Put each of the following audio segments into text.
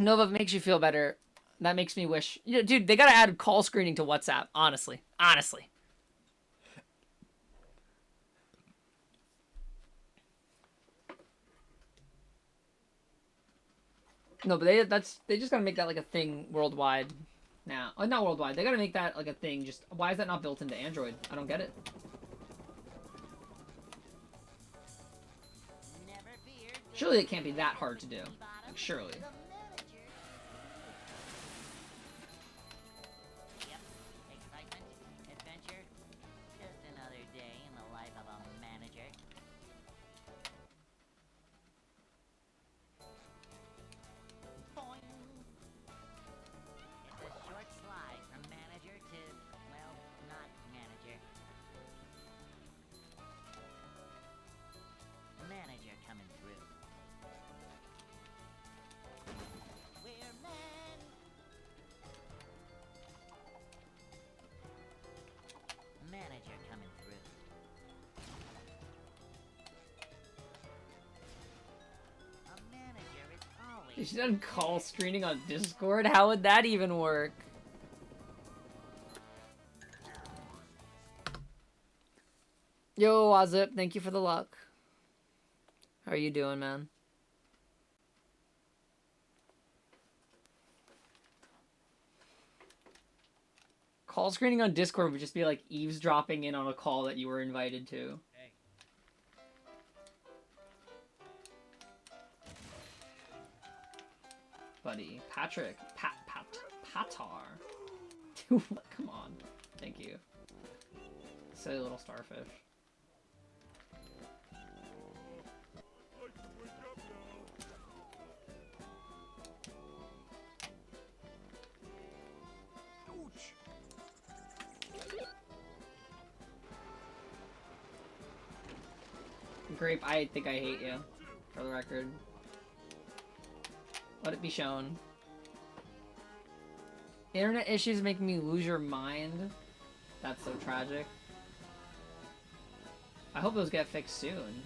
Nova, if it makes you feel better, that makes me wish. You know, dude, they gotta add call screening to WhatsApp. Honestly, honestly. No, but they just gotta make that like a thing worldwide now. Oh, not worldwide. They gotta make that like a thing. Just why is that not built into Android? I don't get it. Surely it can't be that hard to do. Like, surely. They should have call screening on Discord? How would that even work? Yo, Wazip, thank you for the luck. How are you doing, man? Call screening on Discord would just be like eavesdropping in on a call that you were invited to. Buddy. Patrick. Patar. Come on. Thank you. Silly little starfish. Grape, I think I hate you, for the record. Let it be shown. Internet issues make me lose your mind. That's so tragic. I hope those get fixed soon.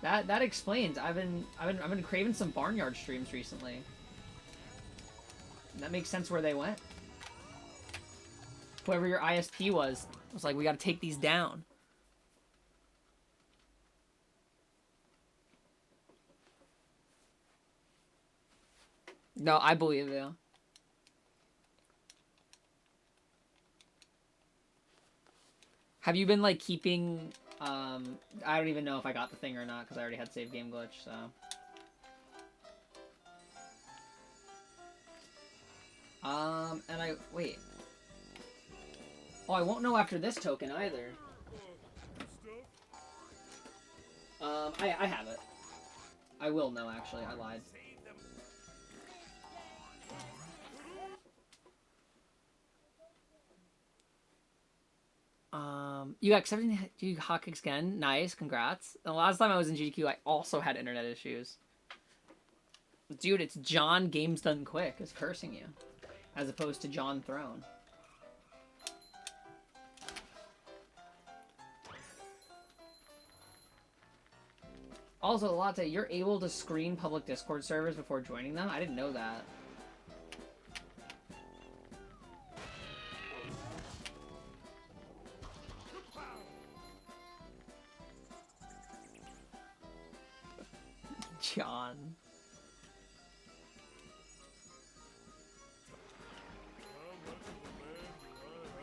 That explains. I've been craving some Barnyard streams recently. That makes sense where they went. Whoever your ISP was like, we gotta take these down. No, I believe you. Have you been, like, keeping, I don't even know if I got the thing or not, because I already had save game glitch, so. Wait. Oh, I won't know after this token, either. I have it. I will know, actually, I lied. You got 17 hotcakes again. Nice, congrats. The last time I was in GDQ, I also had internet issues. Dude, it's John Games Done Quick is cursing you, as opposed to John Throne. Also, Latte, you're able to screen public Discord servers before joining them? I didn't know that. John.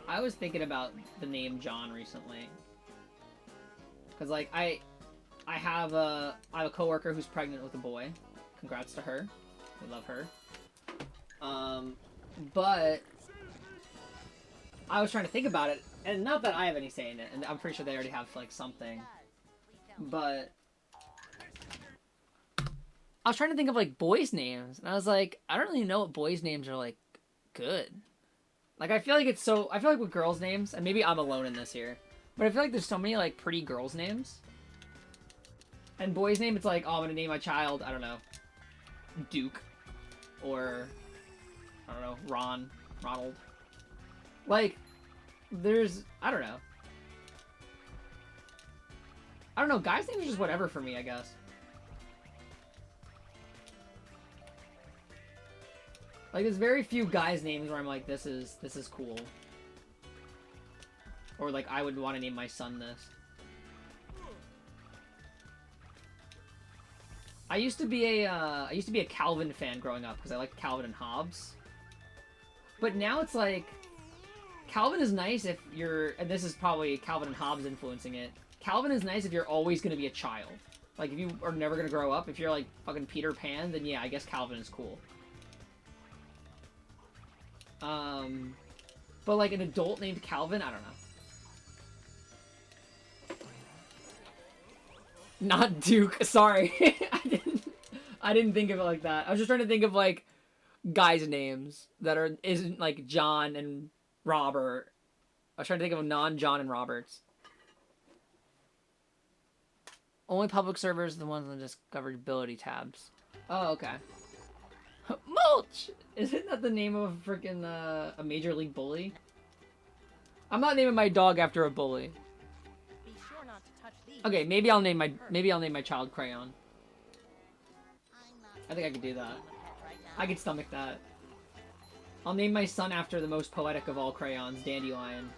I was thinking about the name John recently. Cause like I have a coworker who's pregnant with a boy. Congrats to her. We love her. But I was trying to think about it, and not that I have any say in it, and I'm pretty sure they already have like something. But I was trying to think of like boys' names, and I was like, I don't really know what boys' names are like good. Like I feel like with girls' names, and maybe I'm alone in this here, but I feel like there's so many like pretty girls' names. And boys' name, it's like, oh, I'm gonna name my child, I don't know, Duke, or I don't know, Ronald. Like, there's, I don't know. Guys' names are just whatever for me, I guess. Like, there's very few guys' names where I'm like, this is cool. Or, like, I would want to name my son this. I used to be a Calvin fan growing up, because I liked Calvin and Hobbes. But now it's like, Calvin is nice if you're, and this is probably Calvin and Hobbes influencing it, Calvin is nice if you're always going to be a child. Like, if you are never going to grow up, if you're, like, fucking Peter Pan, then yeah, I guess Calvin is cool. But, like, an adult named Calvin, I don't know. Not Duke, sorry. I didn't think of it like that. I was just trying to think of, like, guys' names that isn't, like, John and Robert. I was trying to think of non-John and Roberts. Only public servers are the ones on the discoverability tabs. Oh, okay. Mulch! Isn't that the name of a freaking a Major League bully? I'm not naming my dog after a bully. Be sure not to touch these. Okay, maybe I'll name my child Crayon. I think I could do that. I could stomach that. I'll name my son after the most poetic of all crayons, Dandelion.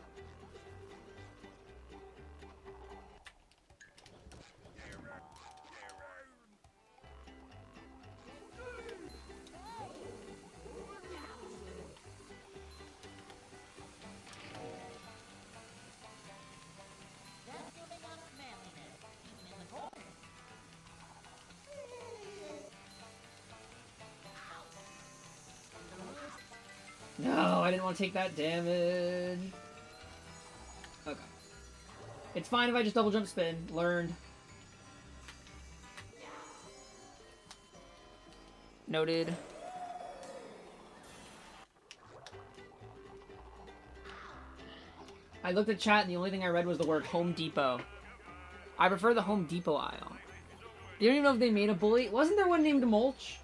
No, I didn't want to take that damage. Okay. It's fine if I just double jump spin. Learned. Noted. I looked at chat and the only thing I read was the word Home Depot. I prefer the Home Depot aisle. You don't even know if they made a bully? Wasn't there one named Mulch?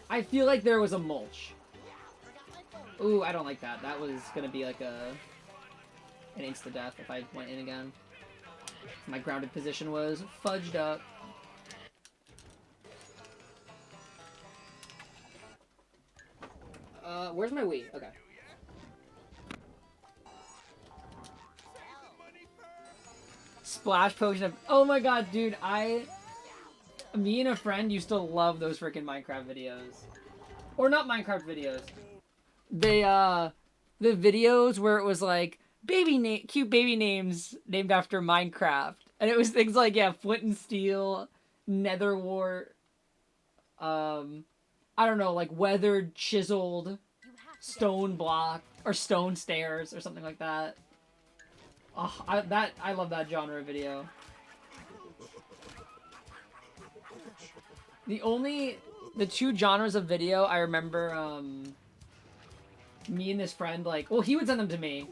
I feel like there was a Mulch. Ooh, I don't like that. That was gonna be like an insta-death if I went in again. My grounded position was fudged up. Where's my Wii? Okay. Splash potion of... Oh my god, dude, me and a friend used to love those freaking Minecraft videos. Or not Minecraft videos. The videos where it was like, cute baby names named after Minecraft. And it was things like, yeah, Flint and Steel, Netherwart, I don't know, like weathered, chiseled, stone block, or stone stairs, or something like that. Oh, I love that genre of video. The two genres of video I remember, me and this friend, like, well, he would send them to me,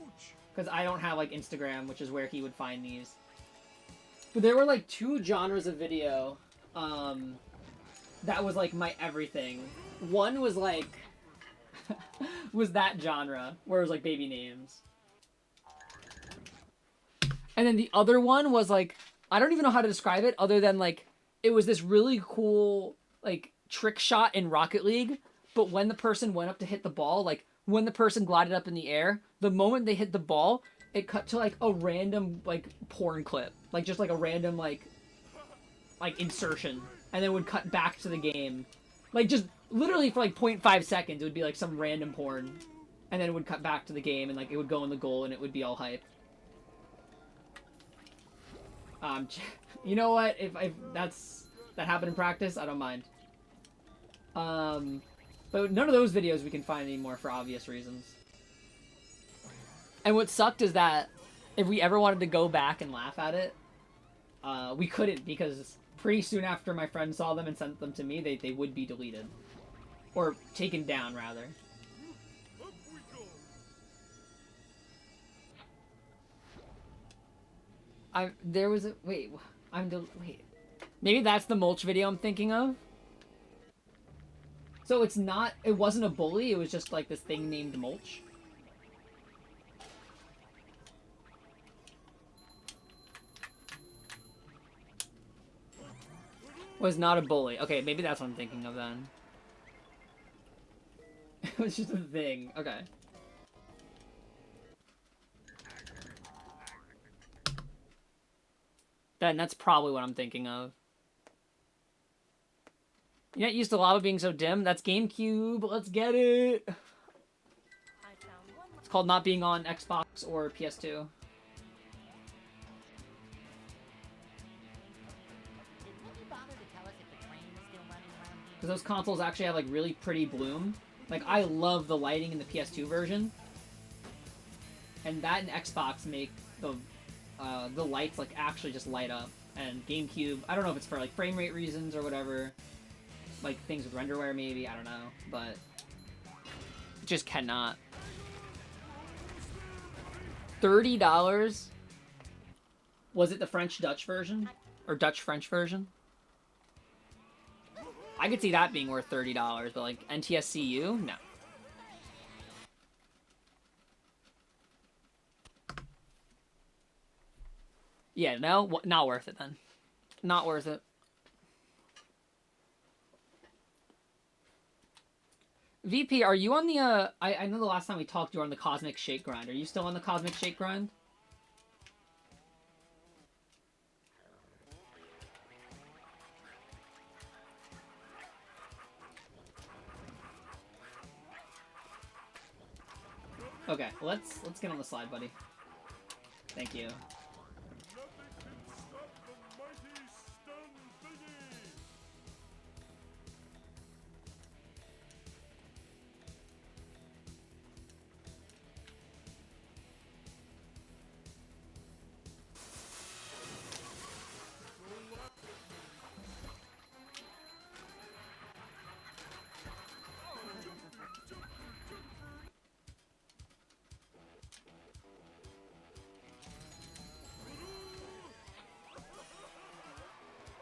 because I don't have, like, Instagram, which is where he would find these. But there were, like, two genres of video, that was, like, my everything. One was, like, was that genre, where it was, like, baby names. And then the other one was, like, I don't even know how to describe it, other than, like, it was this really cool, like, trick shot in Rocket League, but when the person went up to hit the ball, like, when the person glided up in the air, the moment they hit the ball, it cut to, like, a random, like, porn clip. Like, just, like, a random, like, insertion. And then would cut back to the game. Like, just, literally for, like, 0.5 seconds, it would be, like, some random porn. And then it would cut back to the game, and, like, it would go in the goal, and it would be all hype. You know what? If that happened in practice, I don't mind. But none of those videos we can find anymore for obvious reasons. And what sucked is that if we ever wanted to go back and laugh at it, we couldn't, because pretty soon after my friend saw them and sent them to me, they would be deleted. Or taken down, rather. Wait. Maybe that's the Mulch video I'm thinking of? So it wasn't a bully, it was just like this thing named Mulch? Was not a bully. Okay, maybe that's what I'm thinking of then. was just a thing. Okay. That's probably what I'm thinking of. You're not used to lava being so dim? That's GameCube. Let's get it. It's called not being on Xbox or PS2. Because those consoles actually have like really pretty bloom. Like I love the lighting in the PS2 version. And that and Xbox make the lights like actually just light up. And GameCube, I don't know if it's for like frame rate reasons or whatever. Like things with renderware maybe, I don't know. But just cannot. $30? Was it the French-Dutch version? Or Dutch-French version? I could see that being worth $30, but like NTSCU? No. Yeah, no, not worth it then. Not worth it. VP, are you on the, I know the last time we talked you were on the Cosmic Shake Grind. Are you still on the Cosmic Shake Grind? Okay, let's get on the slide, buddy. Thank you.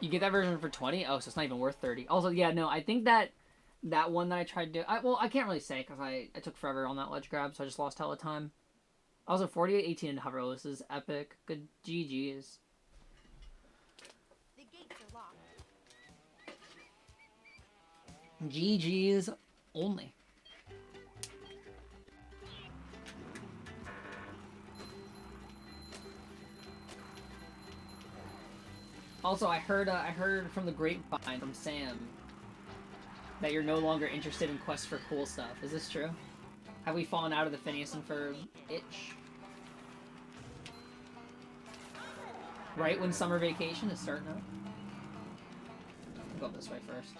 You get that version for 20? Oh, so it's not even worth 30. Also, yeah, no, I think that one that I tried to do... well, I can't really say, because I took forever on that ledge grab, so I just lost hella time. Also, 48-18 in hover. This is epic. Good GG's. The gates are locked. GG's only. Also, I heard from the grapevine from Sam that you're no longer interested in quests for cool stuff. Is this true? Have we fallen out of the Phineas and Ferb itch? Right when summer vacation is starting up? I'll go up this way first.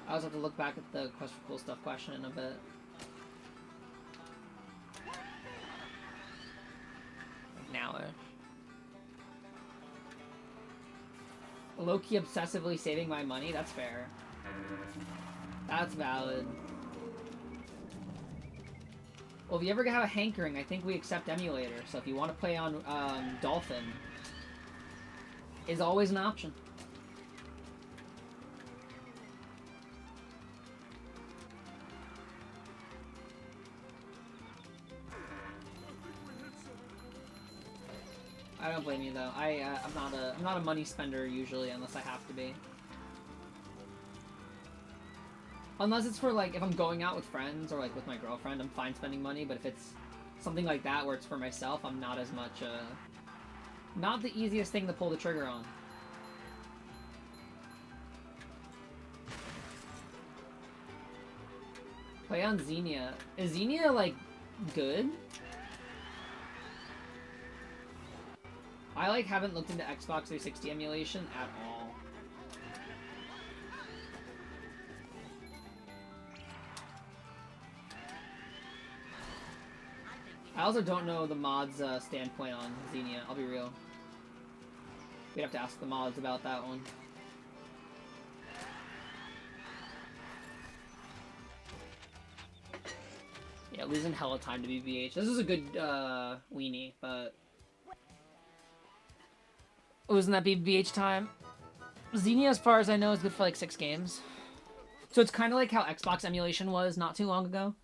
I also have to look back at the quest for cool stuff question in a bit. Now-ish. Low-key obsessively saving my money? That's fair. That's valid. Well, if you ever have a hankering, I think we accept emulator. So if you want to play on Dolphin, is always an option. I don't blame you though. I'm not a money spender usually unless I have to be. Unless it's for like if I'm going out with friends or like with my girlfriend, I'm fine spending money. But if it's something like that where it's for myself, I'm not as much. Not the easiest thing to pull the trigger on. Play on Xenia. Is Xenia like good? I like haven't looked into Xbox 360 emulation at all. I also don't know the mods' standpoint on Xenia, I'll be real. We'd have to ask the mods about that one. Yeah, losing hella time to BBH. This is a good weenie, but... Wasn't that BBH time? Xenia, as far as I know, is good for like 6 games. So it's kind of like how Xbox emulation was not too long ago.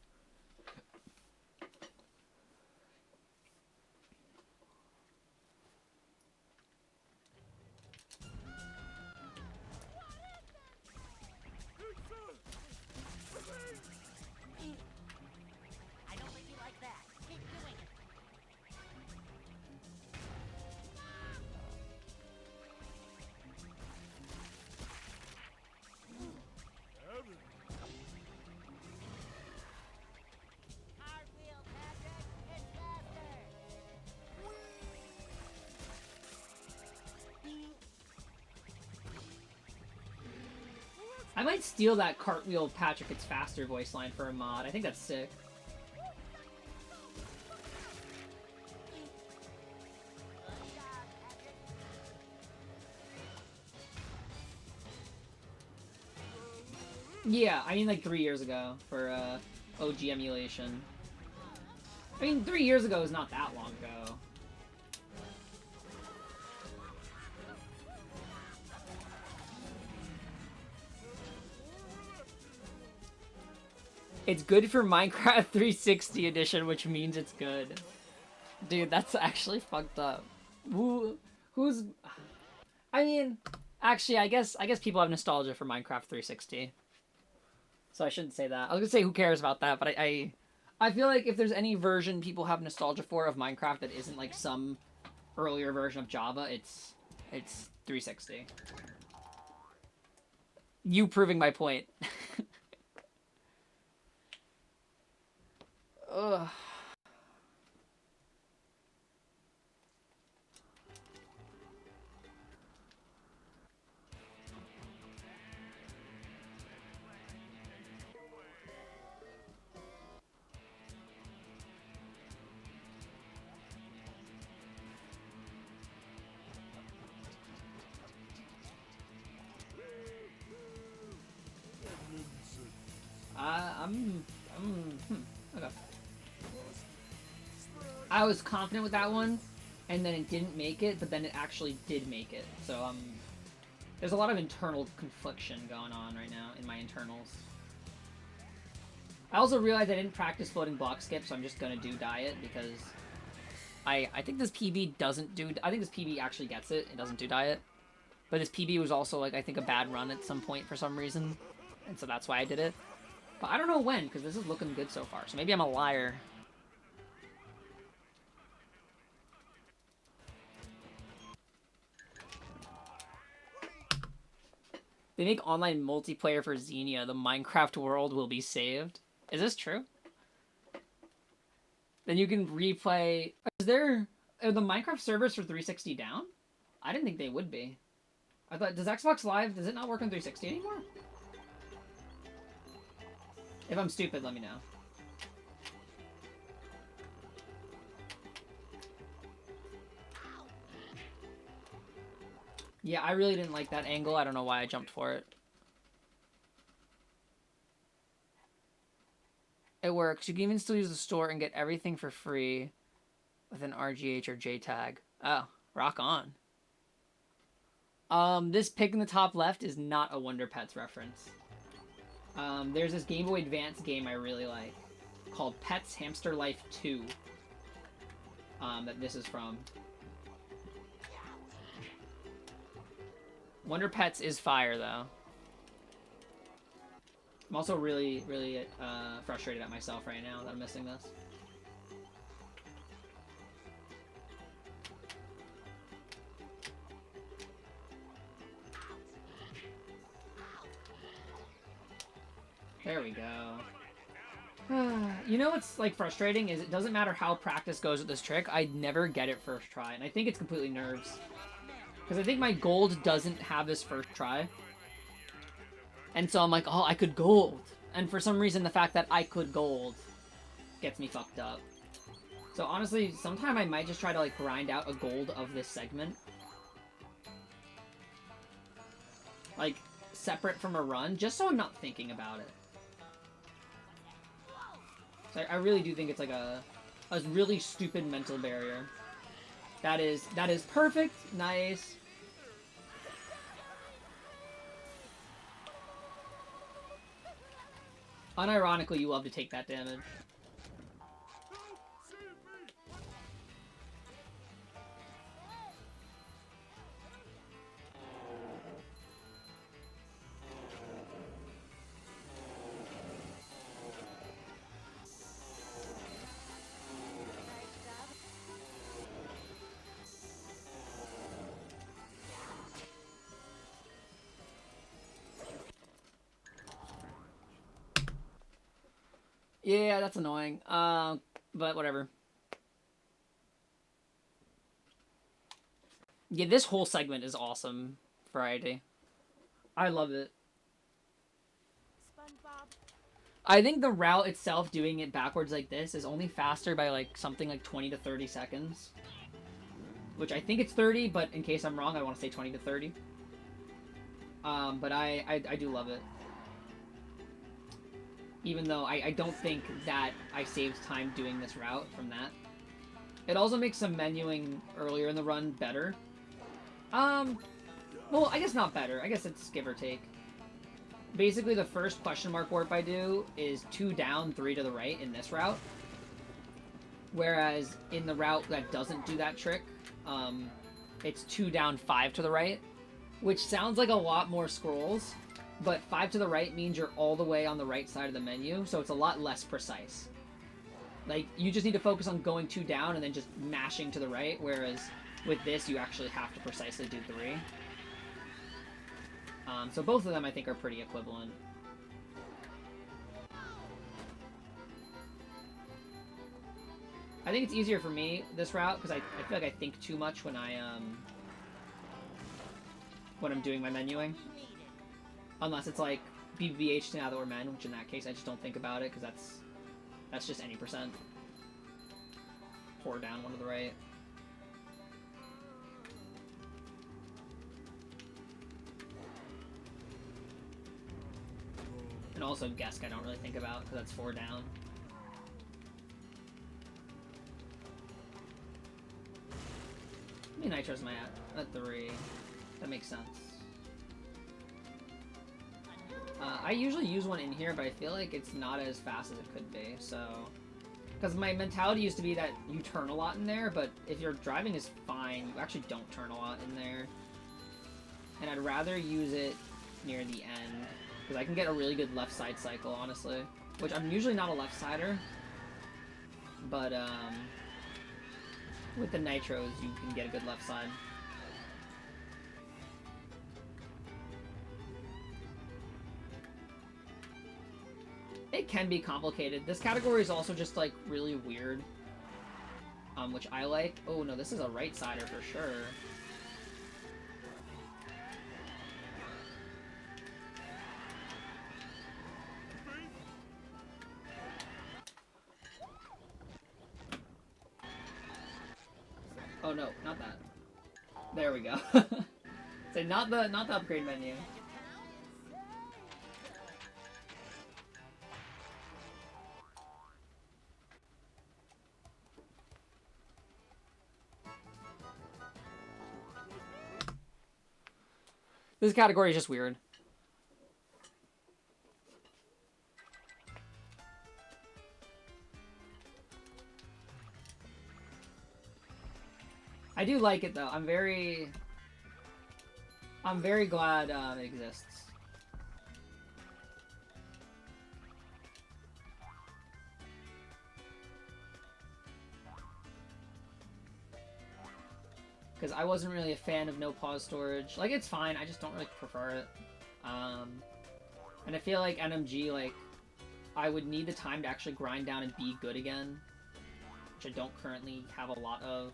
I don't think you like that. Keep doing it. Cartwheel, Patrick. It's faster. I might steal that Cartwheel Patrick It's Faster voice line for a mod. I think that's sick. Good job, Patrick. Yeah, I mean like 3 years ago for OG emulation. I mean 3 years ago is not that long ago. It's good for Minecraft 360 edition, which means it's good. Dude, that's actually fucked up. Who's... I mean, actually, I guess people have nostalgia for Minecraft 360. So I shouldn't say that. I was gonna say who cares about that, but I feel like if there's any version people have nostalgia for of Minecraft that isn't like some earlier version of Java, it's 360. You proving my point. Ugh. Okay. I was confident with that one, and then it didn't make it, but then it actually did make it. So, there's a lot of internal confliction going on right now in my internals. I also realized I didn't practice floating block skip, so I'm just gonna do diet, because I think this PB doesn't do... I think this PB actually gets it. It doesn't do diet. But this PB was also, like, I think a bad run at some point for some reason. And so that's why I did it. But I don't know when, because this is looking good so far. So maybe I'm a liar. They make online multiplayer for Xenia. The Minecraft world will be saved. Is this true? Then you can replay... Are the Minecraft servers for 360 down? I didn't think they would be. I thought... Does Xbox Live... Does it not work on 360 anymore? If I'm stupid, let me know. Yeah, I really didn't like that angle. I don't know why I jumped for it. It works. You can even still use the store and get everything for free with an RGH or JTAG. Oh, rock on. This pic in the top left is not a Wonder Pets reference. There's this Game Boy Advance game I really like called Pets Hamster Life 2 that this is from. Wonder Pets is fire, though. I'm also really, really frustrated at myself right now that I'm missing this. There we go. You know what's like frustrating is it doesn't matter how practice goes with this trick, I never get it first try, and I think it's completely nerves. Because I think my gold doesn't have this first try. And so I'm like, oh, I could gold. And for some reason, the fact that I could gold gets me fucked up. So honestly, sometime I might just try to like grind out a gold of this segment. Like, separate from a run, just so I'm not thinking about it. So I really do think it's like a really stupid mental barrier. That is perfect. Nice. Unironically, you love to take that damage. Yeah, that's annoying. But whatever. Yeah, this whole segment is awesome variety. I love it. SpongeBob. I think the route itself, doing it backwards like this, is only faster by like something like 20 to 30 seconds. Which I think it's 30, but in case I'm wrong, I want to say 20 to 30. But I do love it. Even though I don't think that I saved time doing this route from that. It also makes some menuing earlier in the run better. Well, I guess not better. I guess it's give or take. Basically, the first question mark warp I do is 2 down, 3 to the right in this route. Whereas in the route that doesn't do that trick, it's 2 down, 5 to the right. Which sounds like a lot more scrolls, but 5 to the right means you're all the way on the right side of the menu, so it's a lot less precise. Like, you just need to focus on going 2 down and then just mashing to the right, whereas with this, you actually have to precisely do 3. So both of them, I think, are pretty equivalent. I think it's easier for me, this route, because I feel like I think too much when I'm doing my menuing. Unless it's like BBH now that we're men, which in that case, I just don't think about it, because that's just any percent. 4 down, 1 to the right. And also Gesk I don't really think about, because that's 4 down. How many nitros am I at? At 3. That makes sense. I usually use one in here, but I feel like it's not as fast as it could be, so... Because my mentality used to be that you turn a lot in there, but if your driving is fine, you actually don't turn a lot in there. And I'd rather use it near the end, because I can get a really good left side cycle, honestly. Which I'm usually not a left sider, but with the nitros you can get a good left side. It can be complicated. This category is also just like really weird, which I like. Oh no, this is a right sider for sure. Oh no, not that. There we go. So not the upgrade menu. This category is just weird. I do like it though. I'm very glad it exists. Because I wasn't really a fan of no pause storage. Like, it's fine, I just don't really prefer it. And I feel like NMG, like, I would need the time to actually grind down and be good again. Which I don't currently have a lot of.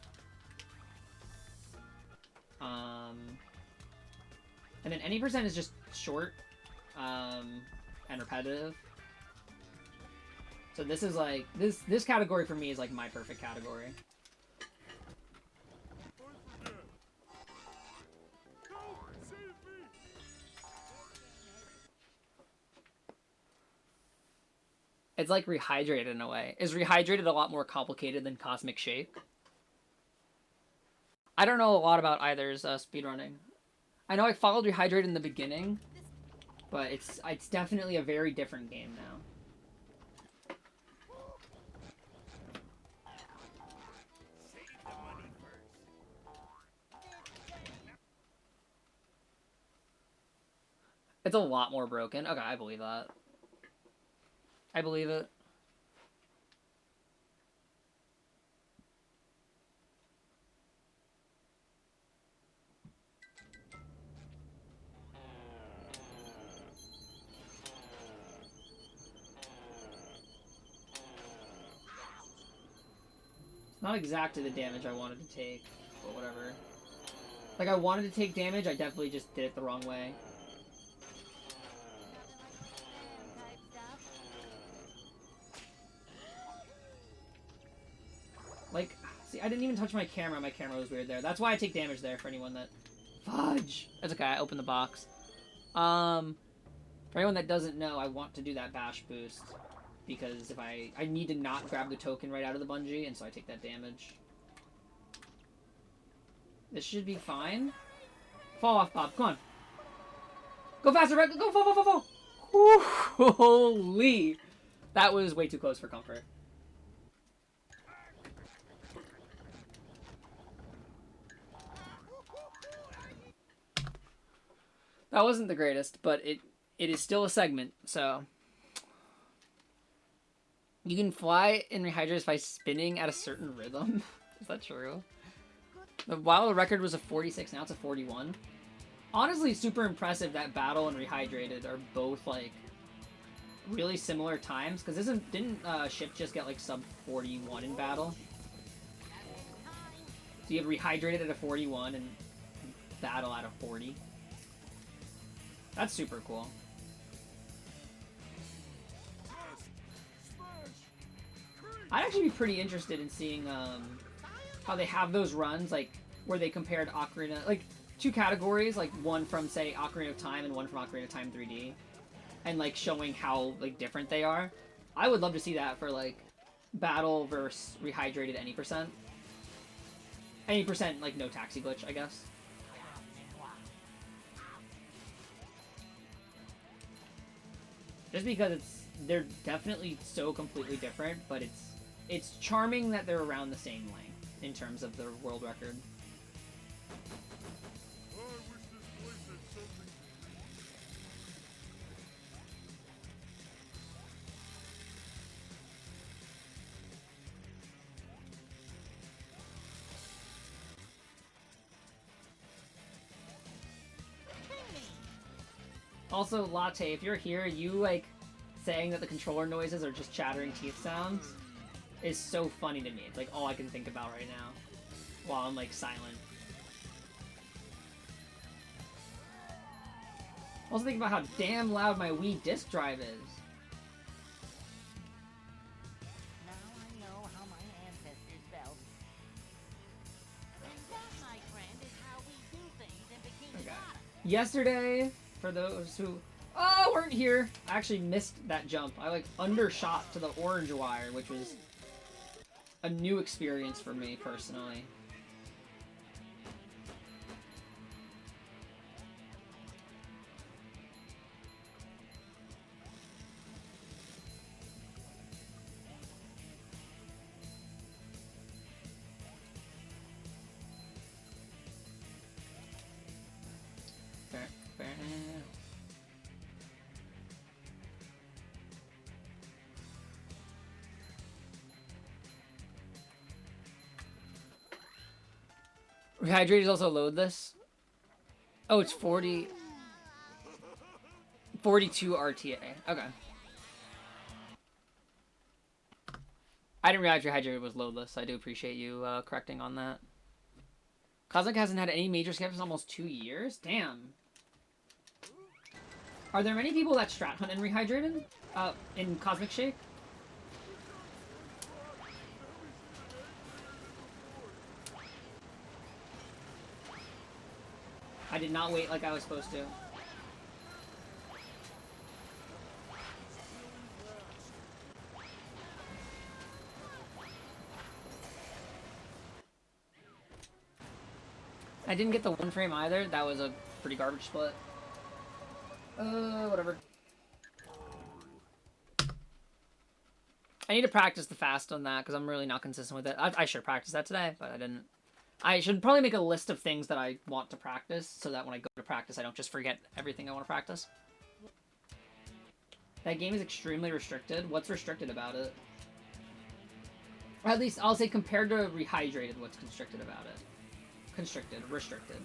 And then any percent is just short, and repetitive. So this is like this category for me is like my perfect category. It's like Rehydrated in a way. Is Rehydrated a lot more complicated than Cosmic Shake? I don't know a lot about either's speedrunning. I know I followed Rehydrated in the beginning, but it's definitely a very different game now. It's a lot more broken. Okay, I believe that. I believe it. It's not exactly the damage I wanted to take, but whatever. Like, I wanted to take damage, I definitely just did it the wrong way. Type stuff. Like, see, I didn't even touch my camera. My camera was weird there. That's why I take damage there for anyone that... Fudge! That's okay, I opened the box. For anyone that doesn't know, I want to do that bash boost. Because if I need to not grab the token right out of the bungee, and so I take that damage. This should be fine. Fall off, Bob. Come on. Go faster, Red. Go, fall, fall, fall, fall. Whew, holy. That was way too close for comfort. That wasn't the greatest, but it is still a segment, so... You can fly in Rehydrates by spinning at a certain rhythm. Is that true? The wild record was a 46, now it's a 41. Honestly, super impressive that Battle and Rehydrated are both, like, really similar times. Because didn't Ship just get, like, sub 41 in Battle? So you have Rehydrated at a 41 and Battle at a 40. That's super cool. I'd actually be pretty interested in seeing how they have those runs, like, where they compared Ocarina, like, two categories, like, one from, say, Ocarina of Time and one from Ocarina of Time 3D, and, like, showing how, like, different they are. I would love to see that for, like, Battle versus Rehydrated any percent. Any percent, like, no taxi glitch, I guess. Just because they're definitely so completely different, but it's charming that they're around the same length in terms of their world record. Also, Latte, if you're here, you, like, saying that the controller noises are just chattering teeth sounds is so funny to me. It's, like, all I can think about right now while I'm, like, silent. Also think about how damn loud my Wii disc drive is. Now I know how my ancestors felt. And that, my friend, is how we do things in Bikini Okay. Bottom. Yesterday, for those who weren't here, I actually missed that jump. I, like, undershot to the orange wire, which was a new experience for me, personally. Rehydrate is also loadless. Oh, it's 42 RTA. Okay. I didn't realize Rehydrate was loadless. I do appreciate you correcting on that. Cosmic hasn't had any major skips in almost 2 years? Damn. Are there many people that strat hunt in Rehydrated? In Cosmic Shake? I did not wait like I was supposed to. I didn't get the one frame either. That was a pretty garbage split. Whatever. I need to practice the fast on that because I'm really not consistent with it. I should practice that today, but I didn't. I should probably make a list of things that I want to practice so that when I go to practice, I don't just forget everything I want to practice. That game is extremely restricted. What's restricted about it? Or at least, I'll say compared to Rehydrated, what's constricted about it? Constricted. Restricted.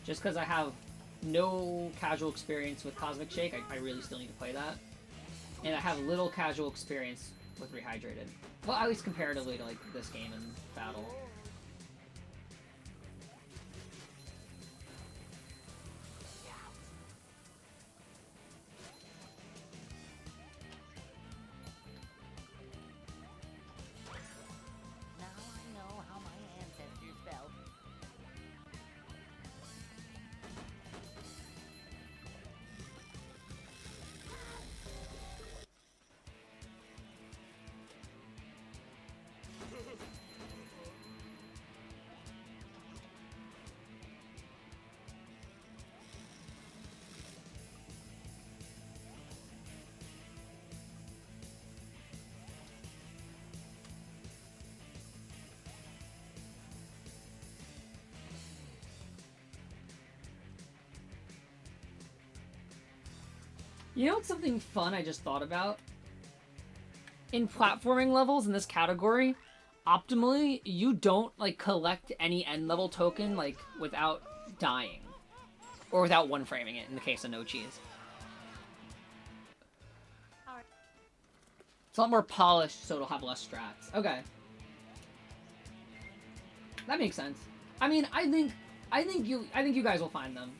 Just because I have no casual experience with Cosmic Shake, I really still need to play that. And I have little casual experience with Rehydrated. Well, at least comparatively to like this game and Battle. Now I know how my ancestors felt. You know what's something fun I just thought about? In platforming levels in this category, optimally, you don't, like, collect any end level token, like, without dying. Or without one-framing it, in the case of No Cheese. It's a lot more polished, so it'll have less strats. Okay. That makes sense. I mean, I think you guys will find them.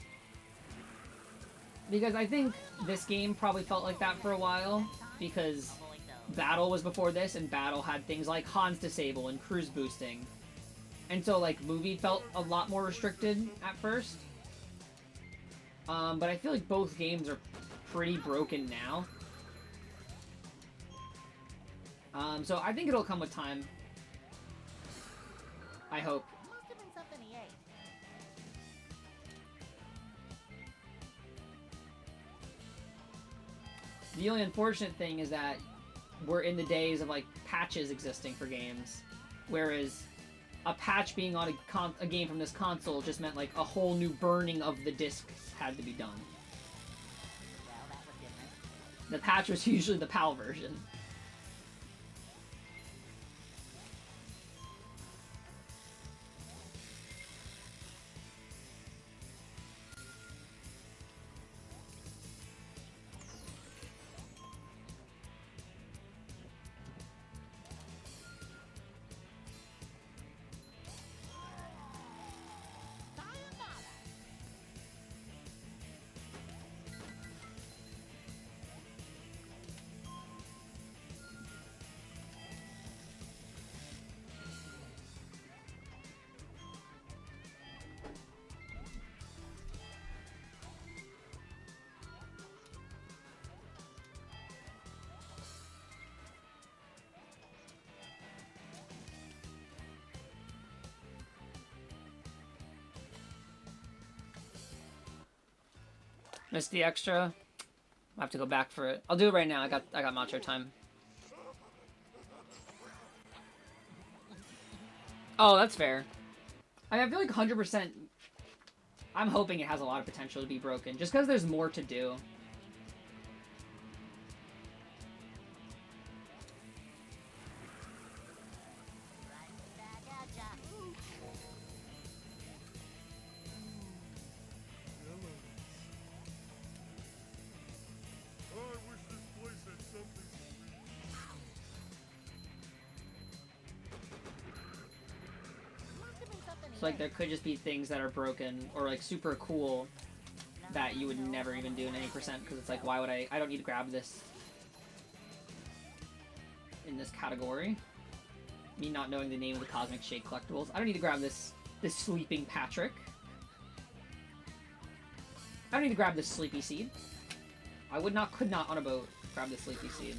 Because I think this game probably felt like that for a while, because Battle was before this, and Battle had things like Hans Disable and Cruise Boosting. And so, like, Movie felt a lot more restricted at first. But I feel like both games are pretty broken now. So I think it'll come with time. I hope. Must have been something he ate. The only unfortunate thing is that we're in the days of, like, patches existing for games. Whereas a patch being on a game from this console just meant, like, a whole new burning of the discs had to be done. Well, that was different. The patch was usually the PAL version. Missed the extra. I have to go back for it. I'll do it right now. I got macho time. Oh, that's fair. I mean, I feel like 100%. I'm hoping it has a lot of potential to be broken, just because there's more to do. Right back at ya. I wish this place had something to read. Must have been something he So, like, ate. there could just be things that are broken or, like, super cool that you would never even do in any percent, because it's like, why would I don't need to grab this in this category. Me not knowing the name of the Cosmic Shake collectibles. I don't need to grab this Sleeping Patrick. I don't need to grab this Sleepy Seed. I could not on a boat grab the Sleepy Seed.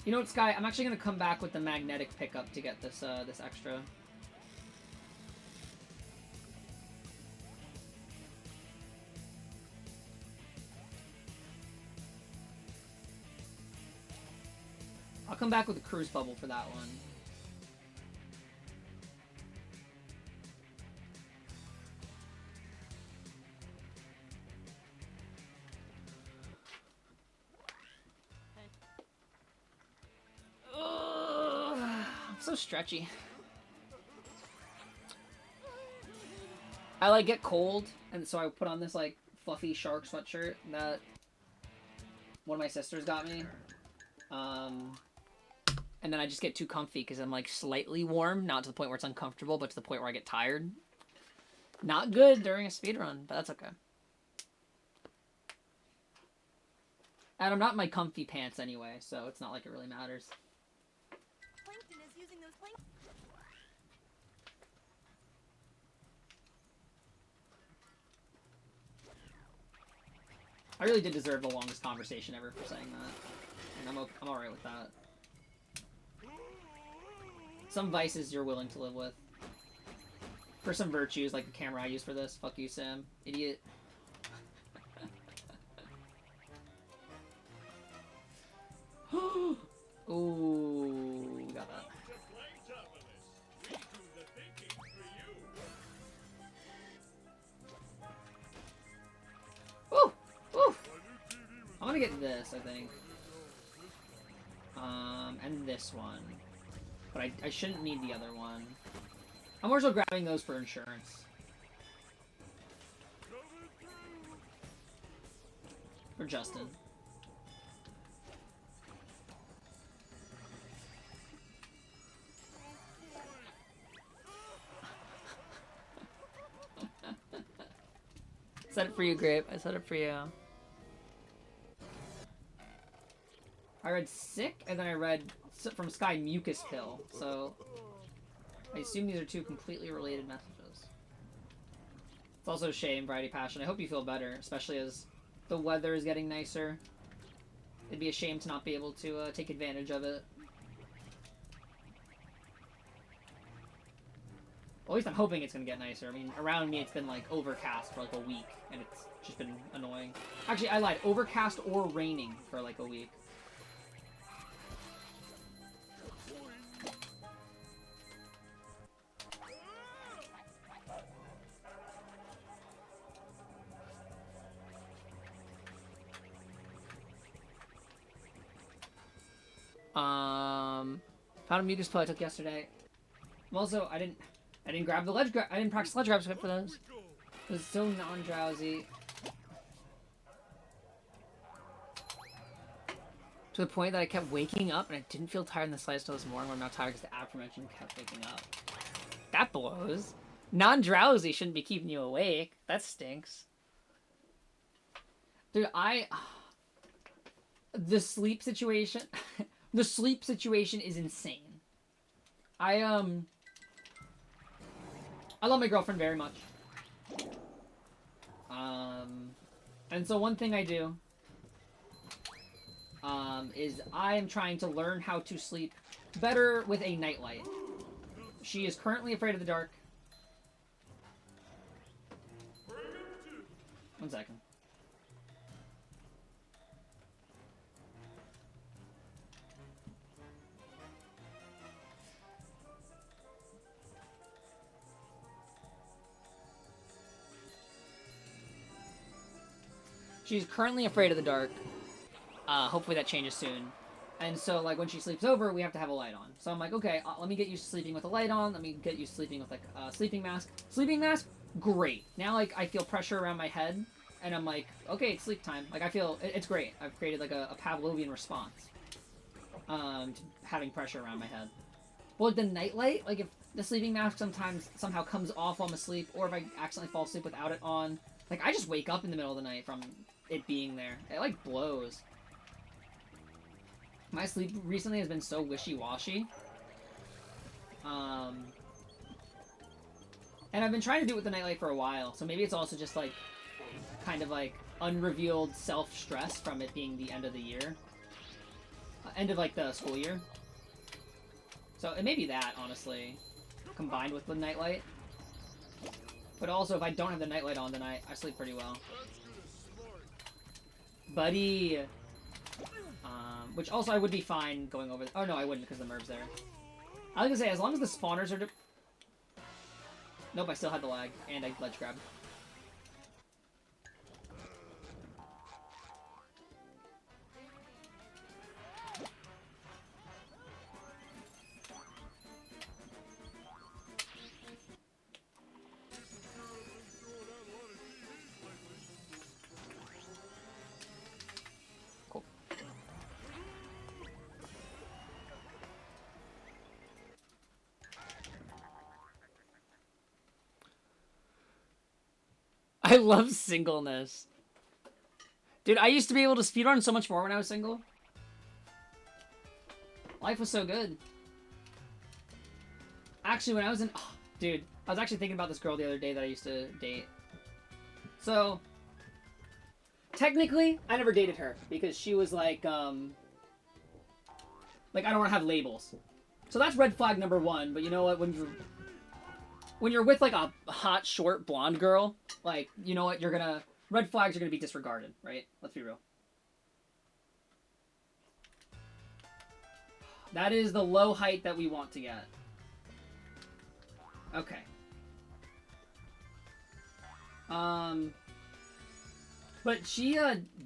You know what, Sky? I'm actually gonna come back with the magnetic pickup to get this this extra. I'll come back with a cruise bubble for that one. Ugh, I'm so stretchy. I like get cold, and so I put on this like fluffy shark sweatshirt that one of my sisters got me. And then I just get too comfy because I'm like slightly warm, not to the point where it's uncomfortable, but to the point where I get tired. Not good during a speedrun, but that's okay. And I'm not in my comfy pants anyway, so it's not like it really matters. Plankton is using those plank. I really did deserve the longest conversation ever for saying that. And I'm alright with that. Some vices you're willing to live with. For some virtues, like the camera I use for this. Fuck you, Sam. Idiot. Ooh, we got that. Woo! Woo! I'm gonna get this, I think. And this one. But I shouldn't need the other one. I'm also grabbing those for insurance. For Justin. Said it for you, Grape. I said it for you. I read sick, and then I read from Sky mucus pill, so I assume these are two completely related messages. It's also shame, Variety Passion. I hope you feel better, especially as the weather is getting nicer. It'd be a shame to not be able to take advantage of it. Well, at least I'm hoping it's gonna get nicer. I mean, around me it's been like overcast for like a week, and it's just been annoying. Actually, I lied. Overcast or raining for like a week. Found a mucus pill I took yesterday. Also, I didn't grab the ledge grab. I didn't practice ledge grabs for those. It was so non-drowsy. To the point that I kept waking up and I didn't feel tired in the slightest till this morning when I'm not tired because the aforementioned kept waking up. That blows. Non-drowsy shouldn't be keeping you awake. That stinks. Dude, the sleep situation... the sleep situation is insane. I love my girlfriend very much. And so one thing I do, is I am trying to learn how to sleep better with a nightlight. She is currently afraid of the dark. One second. She's currently afraid of the dark. Hopefully that changes soon. And so, like, when she sleeps over, we have to have a light on. So I'm like, okay, let me get used to sleeping with a light on. Let me get used to sleeping with, like, a sleeping mask. Sleeping mask? Great. Now, like, I feel pressure around my head. And I'm like, okay, it's sleep time. Like, I feel... It's great. I've created, like, a Pavlovian response. To having pressure around my head. Well, like, the nightlight, like, if the sleeping mask somehow comes off while I'm asleep, or if I accidentally fall asleep without it on... Like, I just wake up in the middle of the night from it being there. It, like, blows. My sleep recently has been so wishy-washy. And I've been trying to do it with the nightlight for a while, so maybe it's also just, like, kind of, like, unrevealed self-stress from it being the end of the year. End of, like, the school year. So it may be that, honestly, combined with the nightlight. But also, if I don't have the nightlight on, then I sleep pretty well. Buddy! Which also I would be fine going over... Oh, no, I wouldn't because the Merv's there. I was gonna say, as long as the spawners are... Nope, I still had the lag, and I ledge grabbed. Cool. I love singleness. Dude, I used to be able to speedrun so much more when I was single. Life was so good. Actually, when I was in... Oh, dude, I was actually thinking about this girl the other day that I used to date. So, technically, I never dated her because she was like, I don't want to have labels. So that's red flag number one, but you know what? When you're with, like, a hot, short, blonde girl, like, you know what? Red flags are gonna be disregarded, right? Let's be real. That is the low height that we want to get. Okay. But she,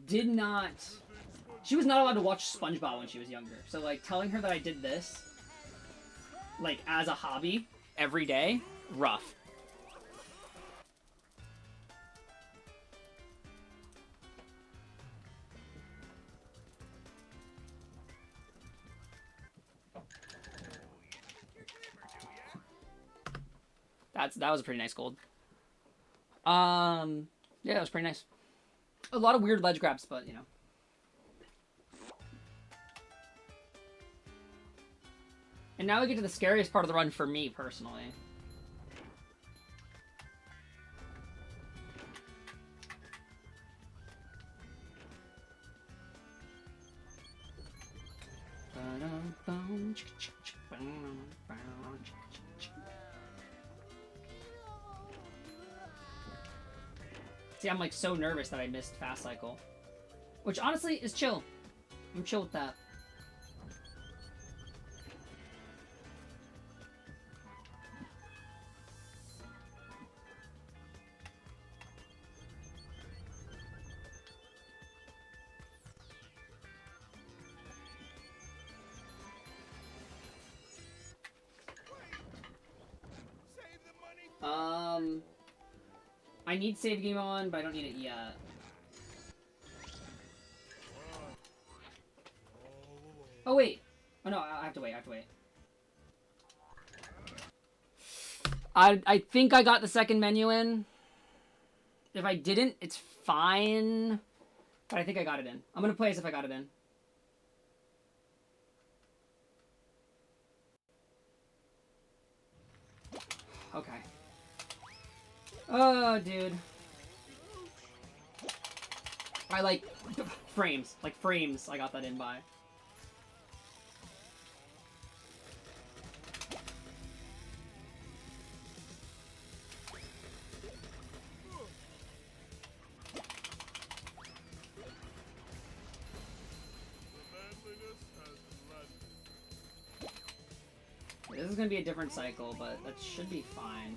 did not... She was not allowed to watch SpongeBob when she was younger. So, like, telling her that I did this, like, as a hobby, every day, rough. That was a pretty nice gold. Yeah, that was pretty nice. A lot of weird ledge grabs, but, you know. And now we get to the scariest part of the run for me, personally. See, I'm like so nervous that I missed Fast Cycle. Which honestly is chill. I'm chill with that. I need save game on, but I don't need it yet. Oh, wait. Oh, no, I have to wait, I think I got the second menu in. If I didn't, it's fine. But I think I got it in. I'm gonna play as if I got it in. Okay. Oh, dude. I like frames. Like frames I got that in by. This is gonna be a different cycle, but that should be fine.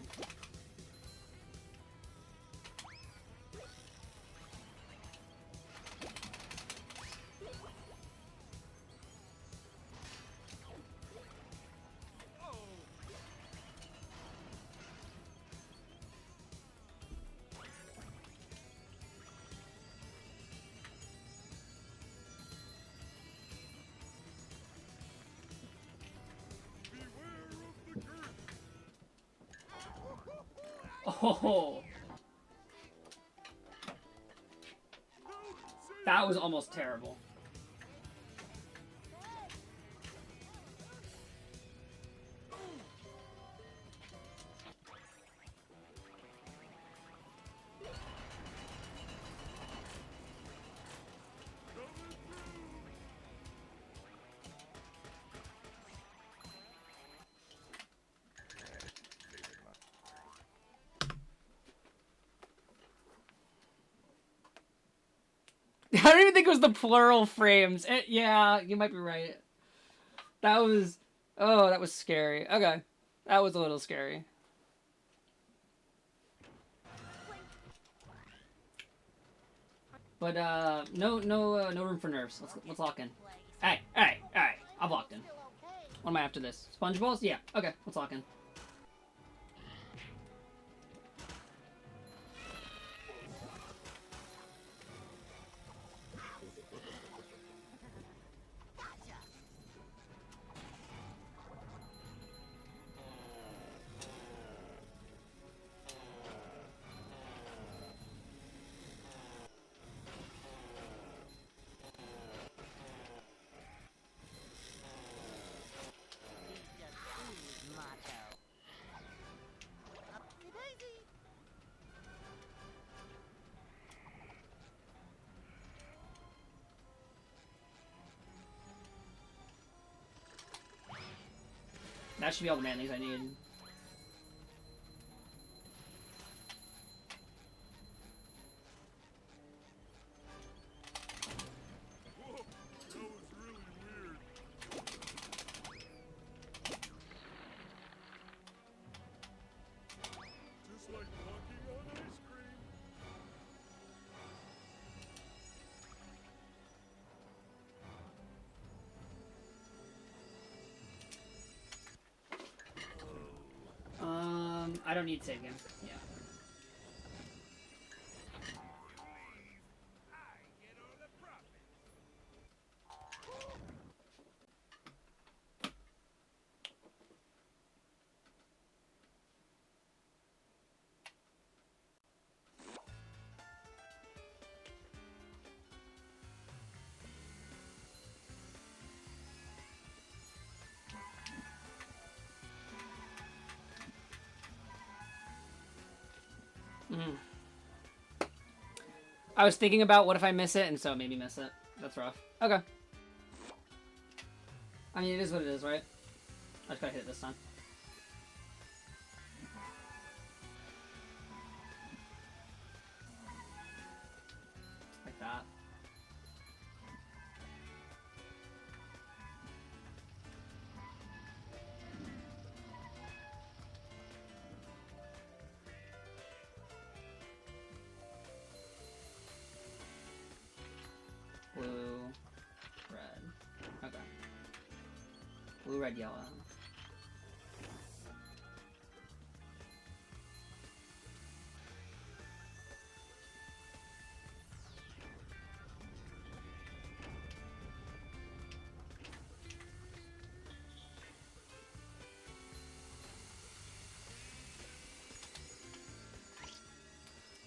Oh. That was almost terrible. I don't even think it was the plural frames. Yeah, you might be right. That was... Oh, that was scary. Okay. That was a little scary. But, no room for nerves. Let's lock in. Hey. I'm locked in. What am I after this? SpongeBob? Yeah. Okay, let's lock in. That should be all the man-things I need. Whoa, that was really weird. Just like walking on ice cream. I don't need save game. Yeah. I was thinking about what if I miss it, and so it made me miss it. That's rough. Okay. I mean, it is what it is, right? I just gotta hit it this time. Like that. Blue, red. Okay. Blue, red, yellow.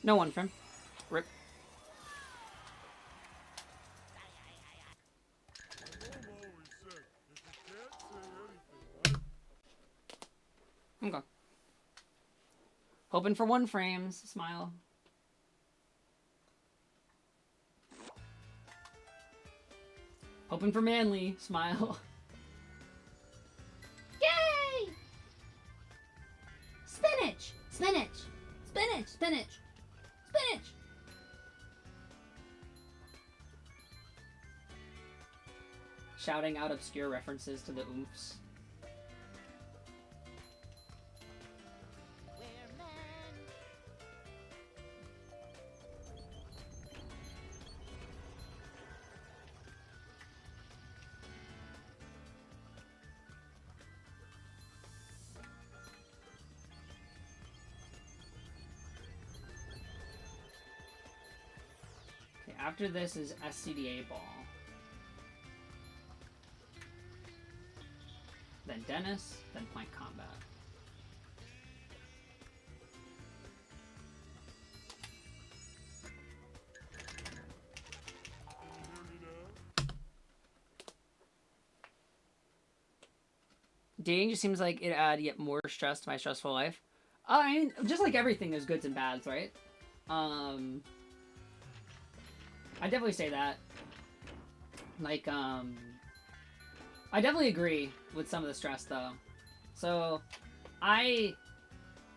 No one from. Rip. My mom always said, if you can't say anything, Okay. Hoping for 1 frames. Smile. Hoping for manly. Smile. Yay! Spinach! Spinach! Spinach! Spinach! Spinach! Shouting out obscure references to the oomphs. We're men. Okay, after this is SCDA ball. Then Dennis, then Plank Combat. dating just seems like it add yet more stress to my stressful life. I mean, just like everything, there's goods and bads, right? I definitely say that. Like, I definitely agree with some of the stress, though. So, I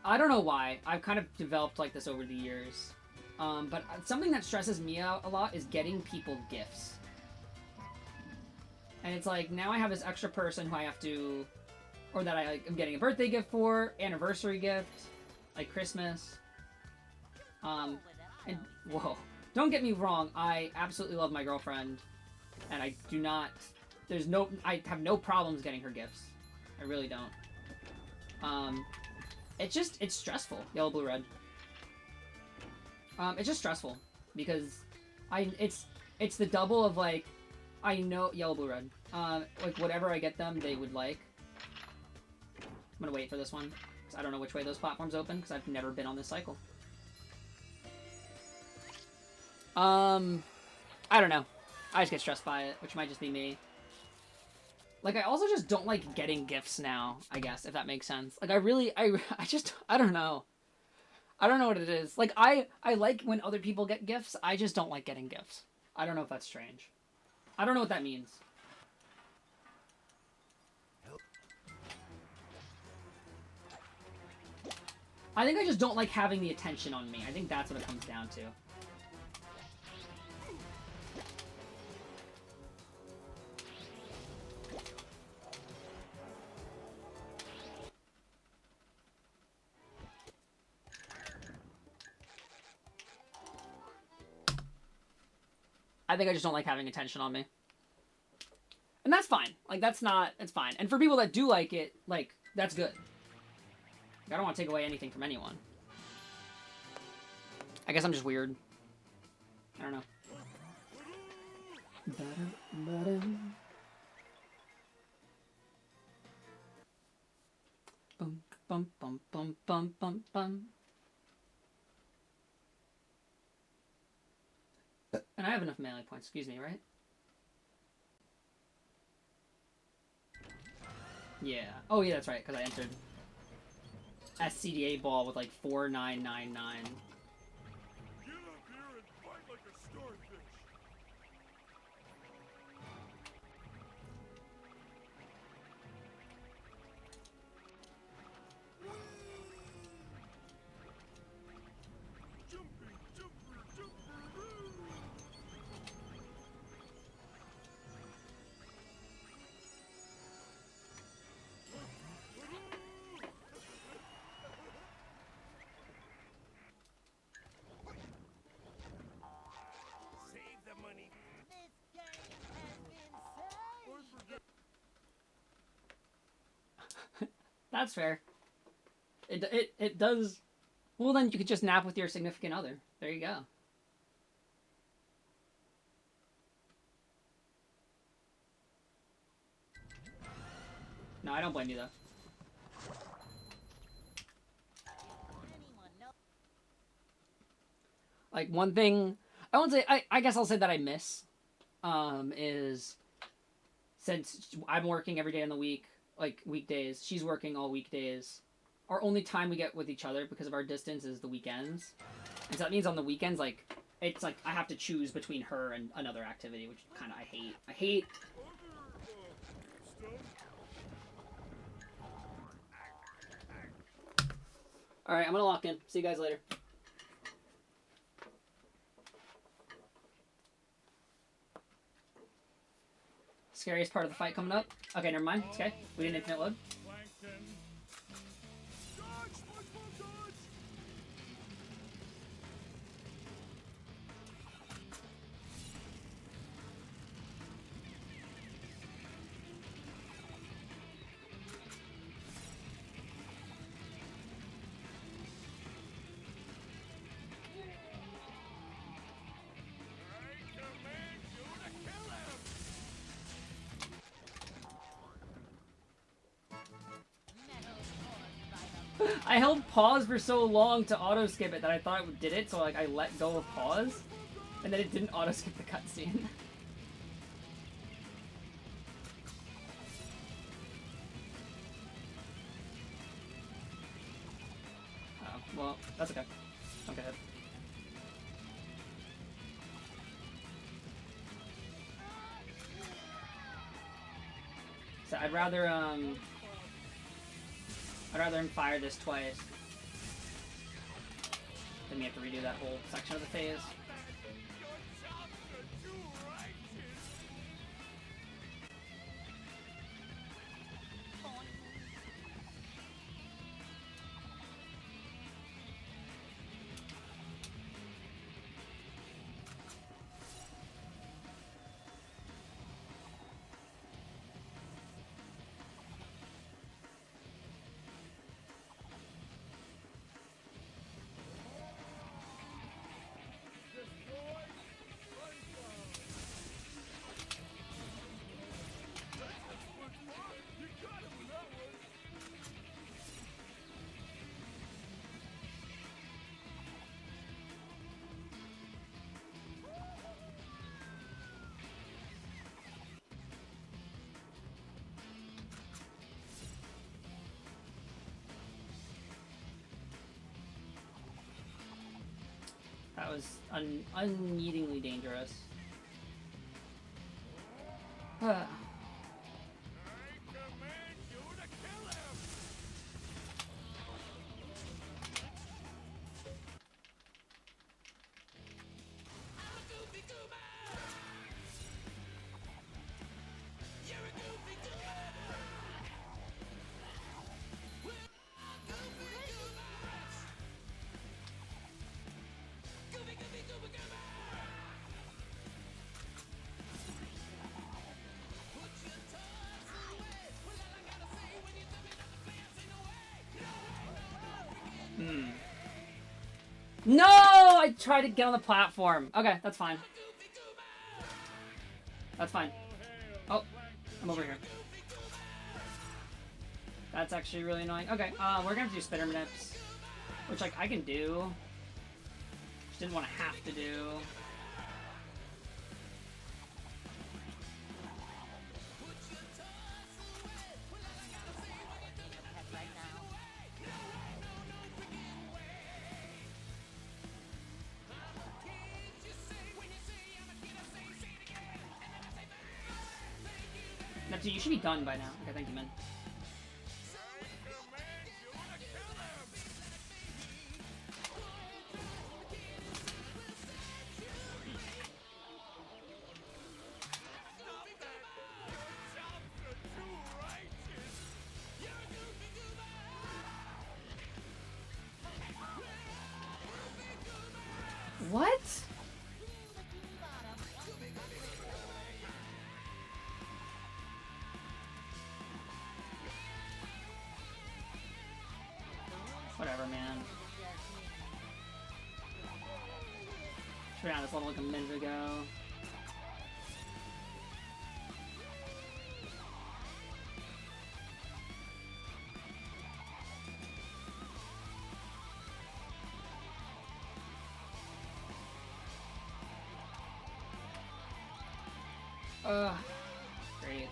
don't know why. I've kind of developed like this over the years. But something that stresses me out a lot is getting people gifts. And it's like, now I have this extra person who I have to... Or that I am getting a birthday gift for, anniversary gift, like Christmas. And, whoa. Don't get me wrong, I absolutely love my girlfriend. And I do not... I have no problems getting her gifts. I really don't. It's stressful. Yellow, blue, red. It's just stressful. Because it's the double of, like, I know... Yellow, blue, red. Like, whatever I get them, they would like. I'm gonna wait for this one. 'Cause I don't know which way those platforms open, because I've never been on this cycle. I don't know. I just get stressed by it, which might just be me. Like, I also just don't like getting gifts now, I guess, if that makes sense. Like, I don't know. I don't know what it is. Like, I like when other people get gifts, I just don't like getting gifts. I don't know if that's strange. I don't know what that means. I think I just don't like having the attention on me. I think that's what it comes down to. I think I just don't like having attention on me. And that's fine. Like, it's fine. And for people that do like it, like, that's good. I don't want to take away anything from anyone. I guess I'm just weird. I don't know. Bum, bum, bum, bum, bum, bum, bum. And I have enough melee points, excuse me, right? Yeah. Oh, yeah, that's right, because I entered SCDA ball with like 4999. Get up here and fight like a starfish. Jumpy, jumper, jumper, save the money. This game has been saved. That's fair. It does. Well, then you could just nap with your significant other. There you go. No, I don't blame you though. Anyone know? Like, one thing I won't say, I guess I'll say that I miss is, since I'm working every day in the week, like weekdays, she's working all weekdays, our only time we get with each other because of our distance is the weekends. And so that means on the weekends, like, it's like I have to choose between her and another activity, which kind of I hate. Alright, I'm gonna lock in. See you guys later. Scariest part of the fight coming up. Okay, never mind. It's okay. We didn't infinite load. Plankton. Dodge, SpongeBob, dodge! I command you to kill him! I held pause for so long to auto skip it that I thought it did it, so like I let go of pause, and then it didn't auto skip the cutscene. well, that's okay. Don't get hit. So I'd rather him fire this twice than me have to redo that whole section of the phase. That was unneedingly dangerous. No! I tried to get on the platform. Okay, that's fine. That's fine. Oh, I'm over here. That's actually really annoying. Okay, we're gonna have to do spitter nips, which like I can do. Just didn't want to have to do. Neptune, you should be done by now. Okay, thank you, man. What? Whatever, man. Should be on this level like a minute ago. Great.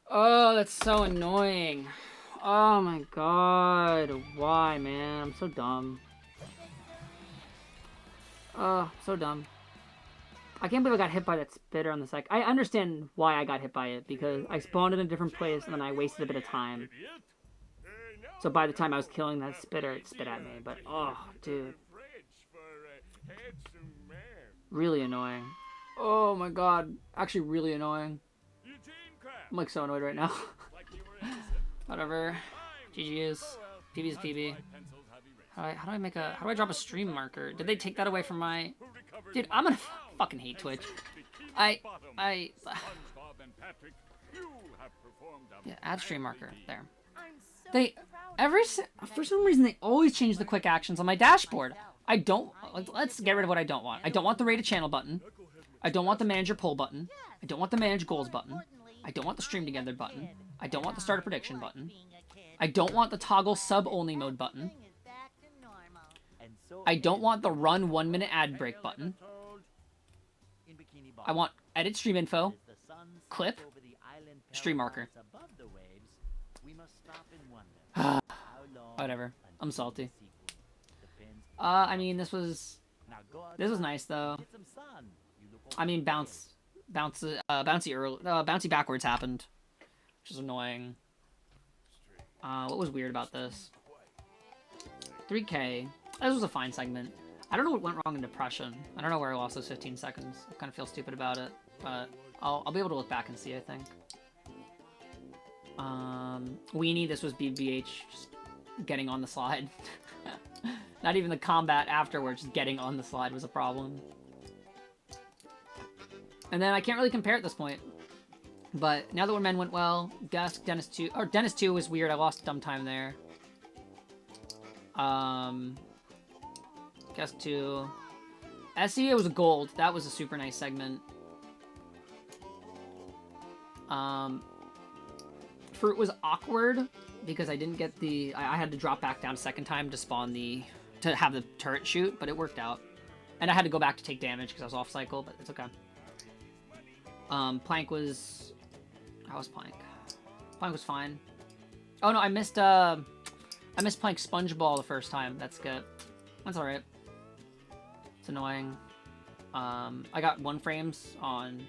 Oh, that's so annoying. Oh my god. Why, man? I'm so dumb. So dumb. I can't believe I got hit by that spitter on the sec. I understand why I got hit by it, because I spawned in a different place and then I wasted a bit of time. So by the time I was killing that spitter, it spit at me. But, oh, dude. Really annoying. Oh my god. Actually really annoying. I'm like so annoyed right now. Whatever. GG is. PB is PB. How do I drop a stream marker? Did they take that away from my... Dude, I'm gonna fucking hate Twitch. Yeah, add stream marker. There. For some reason, they always change the quick actions on my dashboard. I don't... Let's get rid of what I don't want. I don't want the rated channel button. I don't want the manager poll button. I don't want the manage goals button. I don't want the stream together button. I don't want the start a prediction button. I don't want the toggle sub only mode button. I don't want the run 1 minute ad break button. I want edit stream info, clip, Stream marker. Above the waves, we must stop and wonder how long Whatever. I'm until salty. the sequel depends. I mean, this was Now go this was outside, nice though. get some sun. You look I mean, all bouncy backwards happened, which is annoying. What was weird about this? 3K. This was a fine segment. I don't know what went wrong in depression. I don't know where I lost those 15 seconds. I kind of feel stupid about it, but I'll be able to look back and see, I think. Weenie, this was BBH just getting on the slide. Not even the combat afterwards, just getting on the slide was a problem. And then I can't really compare at this point. But now that Where Men went well, Dennis 2, or Dennis 2 was weird. I lost dumb time there. Guess 2. SEA was a gold. That was a super nice segment. Fruit was awkward because I didn't get the. I had to drop back down a second time to spawn to have the turret shoot, but it worked out. And I had to go back to take damage because I was off cycle, but it's okay. Plank was. How was Plank? Plank was fine. Oh no, I missed Plank SpongeBob the first time. That's good. That's alright. It's annoying. I got 1 frames on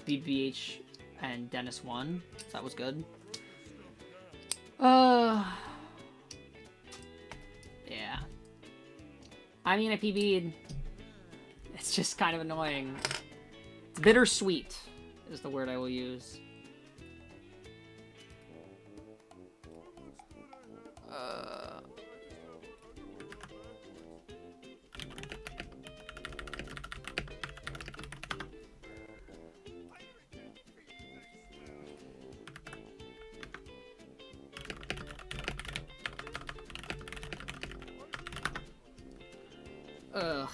BBH and Dennis 1, so that was good. Yeah. I mean, I PB'd. It's just kind of annoying. It's bittersweet, is the word I will use.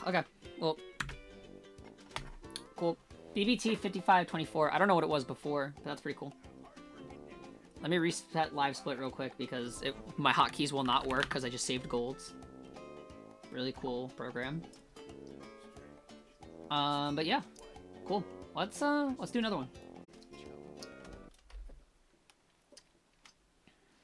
Okay. Well. Cool. BBT 5524. I don't know what it was before, but that's pretty cool. Let me reset live split real quick because my hotkeys will not work because I just saved golds. Really cool program. But yeah. Cool. Let's do another one.